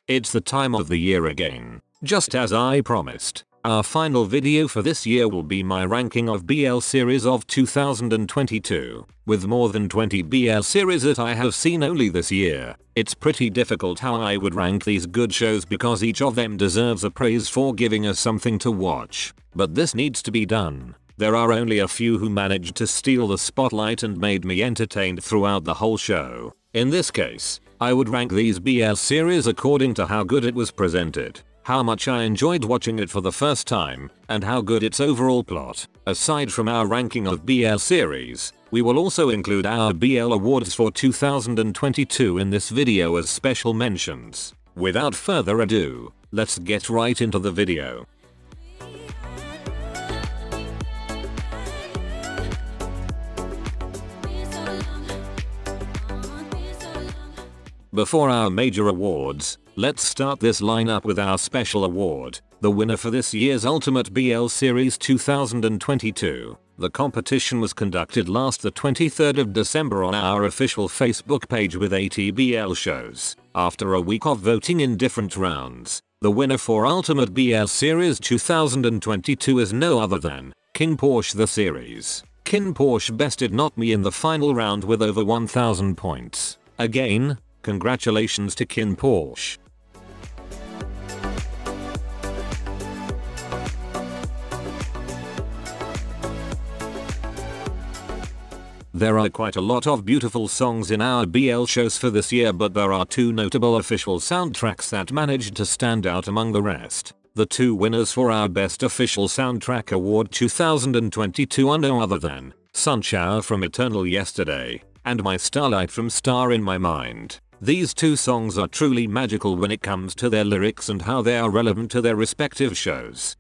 It's the time of the year again. Just as I promised, our final video for this year will be my ranking of BL series of 2022. With more than 20 BL series that I have seen only this year, it's pretty difficult how I would rank these good shows because each of them deserves a praise for giving us something to watch. But this needs to be done. There are only a few who managed to steal the spotlight and made me entertained throughout the whole show. In this case, I would rank these BL series according to how good it was presented, how much I enjoyed watching it for the first time, and how good its overall plot. Aside from our ranking of BL series, we will also include our BL awards for 2022 in this video as special mentions. Without further ado, let's get right into the video. Before our major awards, let's start this lineup with our special award, the winner for this year's Ultimate BL Series 2022. The competition was conducted last the 23rd of December on our official Facebook page with 80 BL shows. After a week of voting in different rounds, the winner for Ultimate BL Series 2022 is no other than King Porsche the series. King Porsche bested Not Me in the final round with over 1000 points. Again, congratulations to King Porsche. There are quite a lot of beautiful songs in our BL shows for this year, but there are two notable official soundtracks that managed to stand out among the rest. The two winners for our Best Official Soundtrack Award 2022 are no other than Sunshower from Eternal Yesterday and My Starlight from Star in My Mind. These two songs are truly magical when it comes to their lyrics and how they are relevant to their respective shows.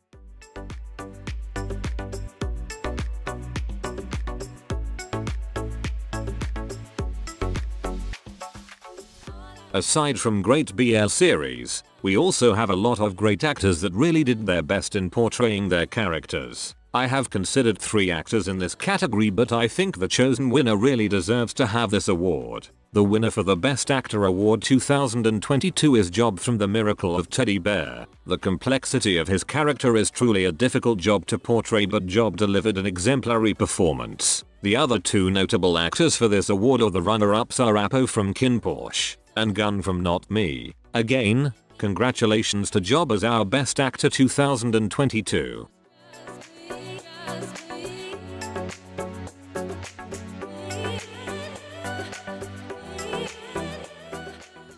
Aside from great BL series, we also have a lot of great actors that really did their best in portraying their characters. I have considered 3 actors in this category, but I think the chosen winner really deserves to have this award. The winner for the Best Actor Award 2022 is Job from The Miracle of Teddy Bear. The complexity of his character is truly a difficult job to portray, but Job delivered an exemplary performance. The other two notable actors for this award or the runner-ups are Apo from King Porsche and Gunn from Not Me. Again, congratulations to Job as our Best Actor 2022.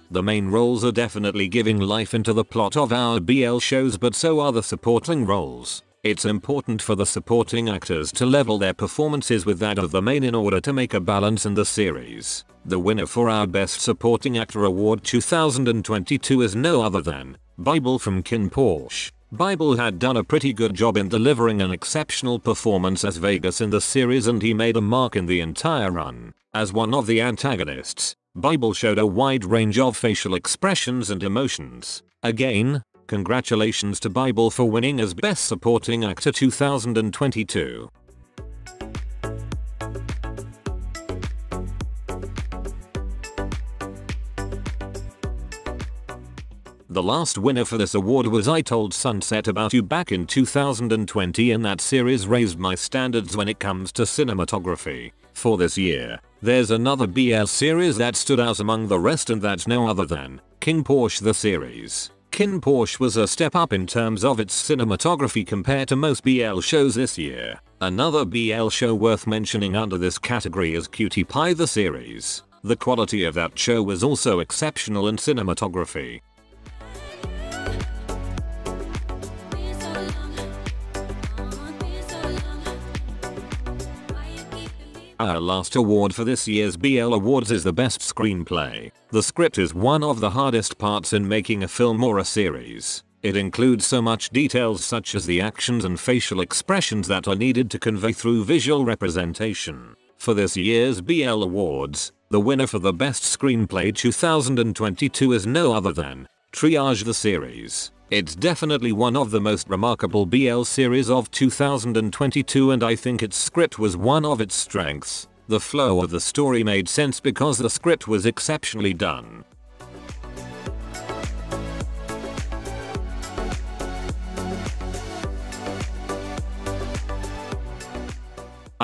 The main roles are definitely giving life into the plot of our BL shows, but so are the supporting roles. It's important for the supporting actors to level their performances with that of the main in order to make a balance in the series. The winner for our Best Supporting Actor Award 2022 is no other than Bible from King Porsche. Bible had done a pretty good job in delivering an exceptional performance as Vegas in the series, and he made a mark in the entire run. As one of the antagonists, Bible showed a wide range of facial expressions and emotions. Again, congratulations to Bible for winning as Best Supporting Actor 2022. The last winner for this award was I Told Sunset About You back in 2020, and that series raised my standards when it comes to cinematography. For this year, there's another BL series that stood out among the rest, and that's no other than King Porsche the series. King Porsche was a step up in terms of its cinematography compared to most BL shows this year. Another BL show worth mentioning under this category is Cutie Pie the series. The quality of that show was also exceptional in cinematography. Our last award for this year's BL Awards is the Best Screenplay. The script is one of the hardest parts in making a film or a series. It includes so much details such as the actions and facial expressions that are needed to convey through visual representation. For this year's BL Awards, the winner for the Best Screenplay 2022 is no other than Triage the series. It's definitely one of the most remarkable BL series of 2022, and I think its script was one of its strengths. The flow of the story made sense because the script was exceptionally done.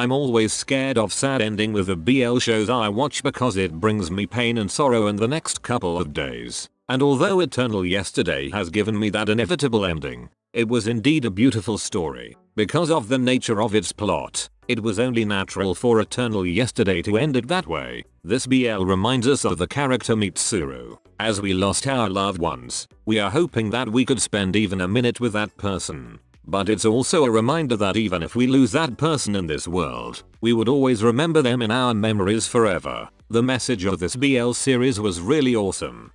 I'm always scared of sad ending with the BL shows I watch because it brings me pain and sorrow in the next couple of days. And although Eternal Yesterday has given me that inevitable ending, it was indeed a beautiful story. Because of the nature of its plot, it was only natural for Eternal Yesterday to end it that way. This BL reminds us of the character Mitsuru. As we lost our loved ones, we are hoping that we could spend even a minute with that person. But it's also a reminder that even if we lose that person in this world, we would always remember them in our memories forever. The message of this BL series was really awesome.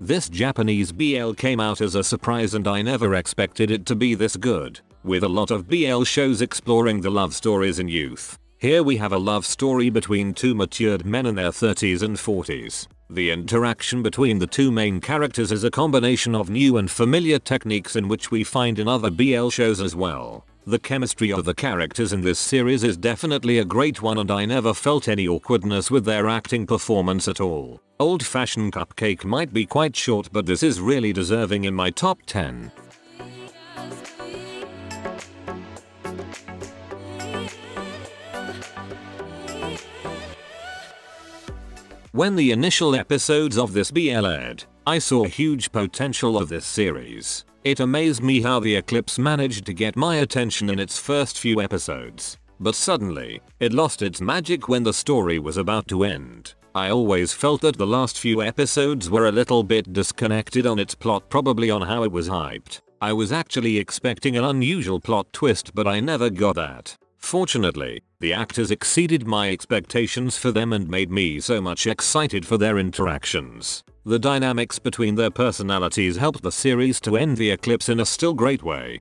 This Japanese BL came out as a surprise and I never expected it to be this good. With a lot of BL shows exploring the love stories in youth, here we have a love story between two matured men in their 30s and 40s. The interaction between the two main characters is a combination of new and familiar techniques in which we find in other BL shows as well. The chemistry of the characters in this series is definitely a great one and I never felt any awkwardness with their acting performance at all. Old Fashioned Cupcake might be quite short, but this is really deserving in my top 10. When the initial episodes of this BL aired, I saw huge potential of this series. It amazed me how the Eclipse managed to get my attention in its first few episodes. But suddenly, it lost its magic when the story was about to end. I always felt that the last few episodes were a little bit disconnected on its plot, probably on how it was hyped. I was actually expecting an unusual plot twist, but I never got that. Fortunately, the actors exceeded my expectations for them and made me so much excited for their interactions. The dynamics between their personalities helped the series to end the Eclipse in a still great way.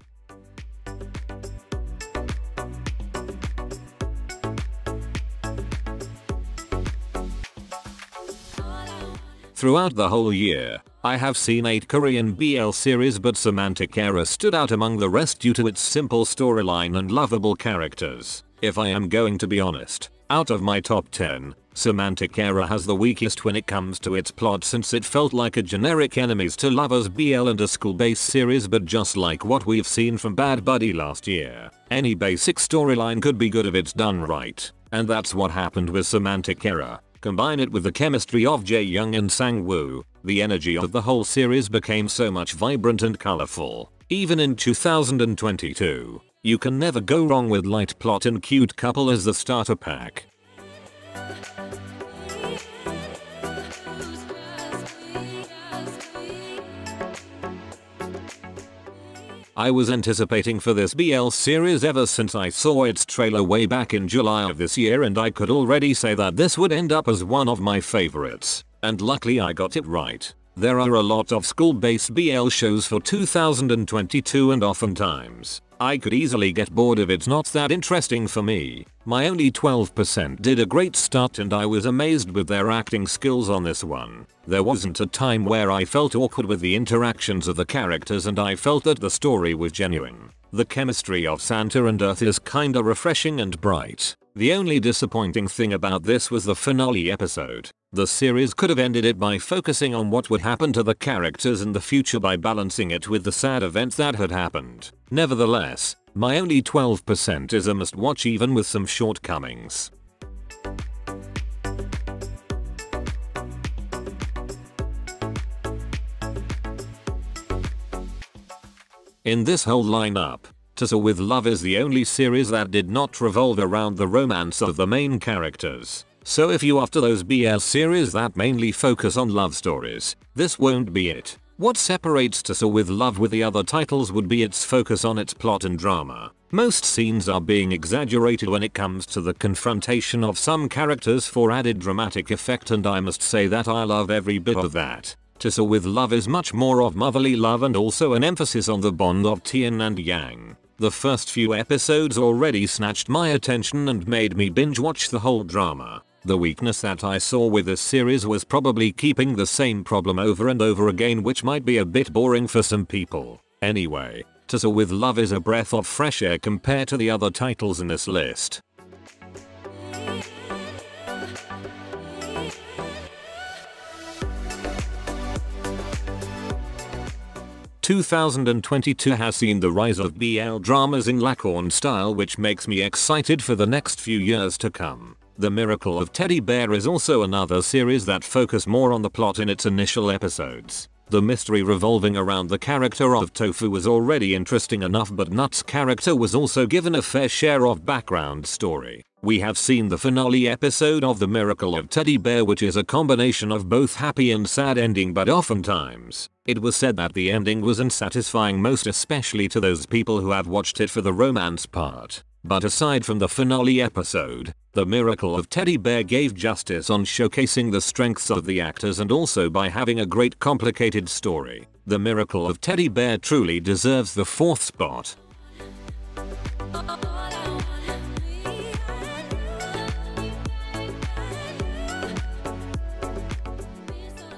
Throughout the whole year, I have seen 8 Korean BL series, but Semantic Error stood out among the rest due to its simple storyline and lovable characters. If I am going to be honest, out of my top 10, Semantic Error has the weakest when it comes to its plot, since it felt like a generic enemies to lovers BL and a school-based series, but just like what we've seen from Bad Buddy last year, any basic storyline could be good if it's done right, and that's what happened with Semantic Error. Combine it with the chemistry of Jae-young and Sang-woo, the energy of the whole series became so much vibrant and colorful. Even in 2022, you can never go wrong with light plot and cute couple as the starter pack. I was anticipating for this BL series ever since I saw its trailer way back in July of this year, and I could already say that this would end up as one of my favorites. And luckily I got it right. There are a lot of school-based BL shows for 2022, and oftentimes, I could easily get bored if it's not that interesting for me. My only 12% did a great start and I was amazed with their acting skills on this one. There wasn't a time where I felt awkward with the interactions of the characters, and I felt that the story was genuine. The chemistry of Santa and Earth is kinda refreshing and bright. The only disappointing thing about this was the finale episode. The series could have ended it by focusing on what would happen to the characters in the future by balancing it with the sad events that had happened. Nevertheless, my only 12% is a must watch even with some shortcomings. In this whole lineup, To With Love is the only series that did not revolve around the romance of the main characters. So if you're after those BL series that mainly focus on love stories, this won't be it. What separates To With Love with the other titles would be its focus on its plot and drama. Most scenes are being exaggerated when it comes to the confrontation of some characters for added dramatic effect, and I must say that I love every bit of that. To With Love is much more of motherly love and also an emphasis on the bond of Tien and Yang. The first few episodes already snatched my attention and made me binge watch the whole drama. The weakness that I saw with this series was probably keeping the same problem over and over again, which might be a bit boring for some people. Anyway, To With Love is a breath of fresh air compared to the other titles in this list. 2022 has seen the rise of BL dramas in Lacorn style, which makes me excited for the next few years to come. The Miracle of Teddy Bear is also another series that focus more on the plot in its initial episodes. The mystery revolving around the character of Tofu was already interesting enough, but Nut's character was also given a fair share of background story. We have seen the finale episode of The Miracle of Teddy Bear, which is a combination of both happy and sad ending, but oftentimes it was said that the ending was unsatisfying, most especially to those people who have watched it for the romance part. But aside from the finale episode, The Miracle of Teddy Bear gave justice on showcasing the strengths of the actors and also by having a great complicated story. The Miracle of Teddy Bear truly deserves the 4th spot.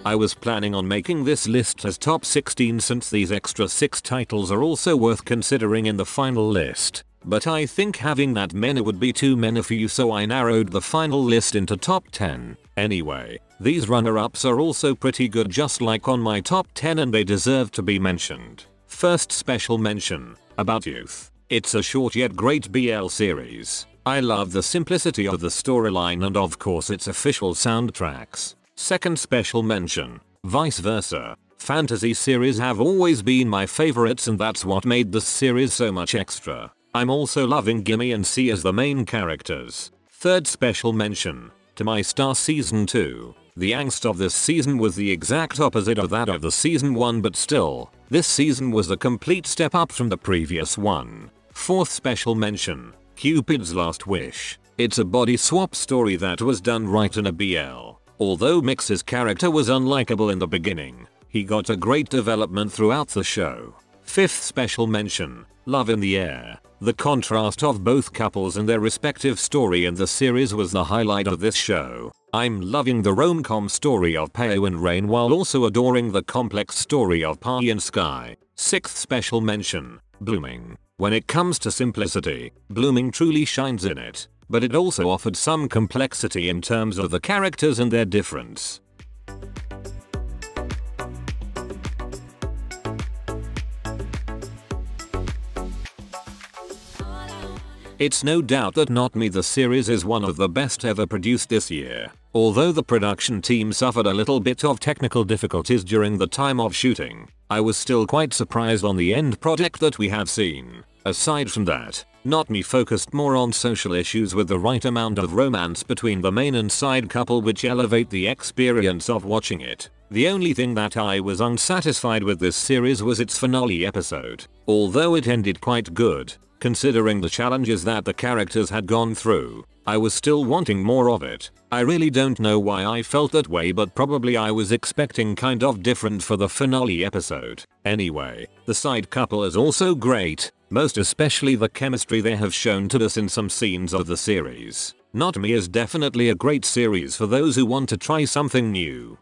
I was planning on making this list as top 16 since these extra 6 titles are also worth considering in the final list. But I think having that many would be too many for you, so I narrowed the final list into top 10. Anyway, these runner-ups are also pretty good, just like on my top 10, and they deserve to be mentioned. First special mention, About Youth. It's a short yet great BL series. I love the simplicity of the storyline and of course its official soundtracks. Second special mention, Vice Versa. Fantasy series have always been my favorites, and that's what made this series so much extra. I'm also loving Gimme and C as the main characters. Third special mention, To My Star Season 2. The angst of this season was the exact opposite of that of the season 1, but still, this season was a complete step up from the previous one. Fourth special mention, Cupid's Last Wish. It's a body swap story that was done right in a BL. Although Mix's character was unlikable in the beginning, he got a great development throughout the show. Fifth special mention, Love in the Air. The contrast of both couples and their respective story in the series was the highlight of this show. I'm loving the rom-com story of Peo and Rain while also adoring the complex story of Pi and Sky. Sixth special mention, Blooming. When it comes to simplicity, Blooming truly shines in it, but it also offered some complexity in terms of the characters and their difference. It's no doubt that Not Me the series is one of the best ever produced this year. Although the production team suffered a little bit of technical difficulties during the time of shooting, I was still quite surprised on the end product that we have seen. Aside from that, Not Me focused more on social issues with the right amount of romance between the main and side couple, which elevate the experience of watching it. The only thing that I was unsatisfied with this series was its finale episode. Although it ended quite good, considering the challenges that the characters had gone through, I was still wanting more of it. I really don't know why I felt that way, but probably I was expecting kind of different for the finale episode. Anyway, the side couple is also great, most especially the chemistry they have shown to us in some scenes of the series. Not Me is definitely a great series for those who want to try something new.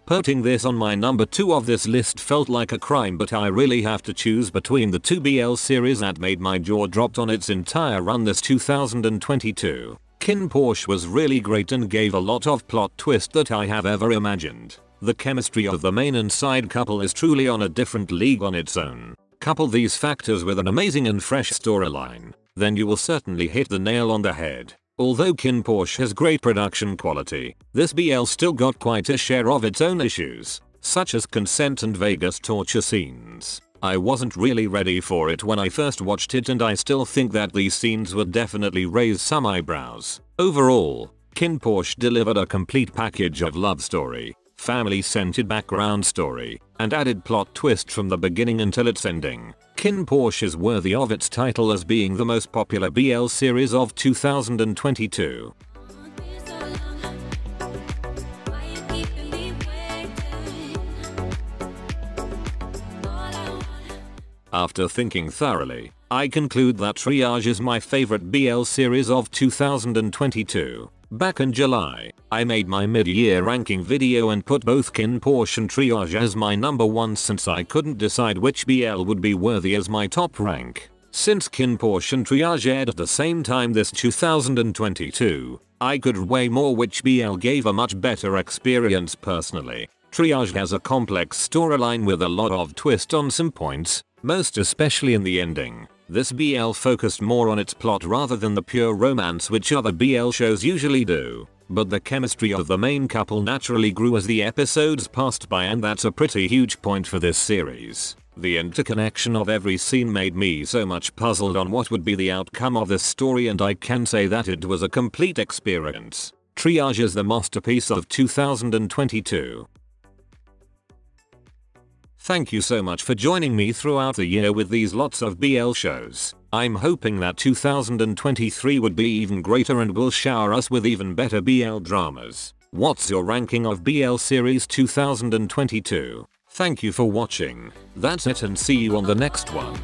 Putting this on my number 2 of this list felt like a crime, but I really have to choose between the 2 BL series that made my jaw dropped on its entire run this 2022. Kin Porsche was really great and gave a lot of plot twist that I have ever imagined. The chemistry of the main and side couple is truly on a different league on its own. Couple these factors with an amazing and fresh storyline, then you will certainly hit the nail on the head. Although Kin Porsche has great production quality, this BL still got quite a share of its own issues, such as consent and Vegas torture scenes. I wasn't really ready for it when I first watched it, and I still think that these scenes would definitely raise some eyebrows. Overall, Kin Porsche delivered a complete package of love story, family-centered background story, and added plot twist from the beginning until its ending. Kin Porsche is worthy of its title as being the most popular BL series of 2022. After thinking thoroughly, I conclude that Triage is my favorite BL series of 2022. Back in July, I made my mid-year ranking video and put both Kin Porsche and Triage as my number 1 since I couldn't decide which BL would be worthy as my top rank. Since Kin Portion Triage aired at the same time this 2022, I could weigh more which BL gave a much better experience personally. Triage has a complex storyline with a lot of twist on some points, most especially in the ending. This BL focused more on its plot rather than the pure romance which other BL shows usually do. But the chemistry of the main couple naturally grew as the episodes passed by, and that's a pretty huge point for this series. The interconnection of every scene made me so much puzzled on what would be the outcome of this story, and I can say that it was a complete experience. Triage is the masterpiece of 2022. Thank you so much for joining me throughout the year with these lots of BL shows. I'm hoping that 2023 would be even greater and will shower us with even better BL dramas. What's your ranking of BL series 2022? Thank you for watching. That's it, and see you on the next one.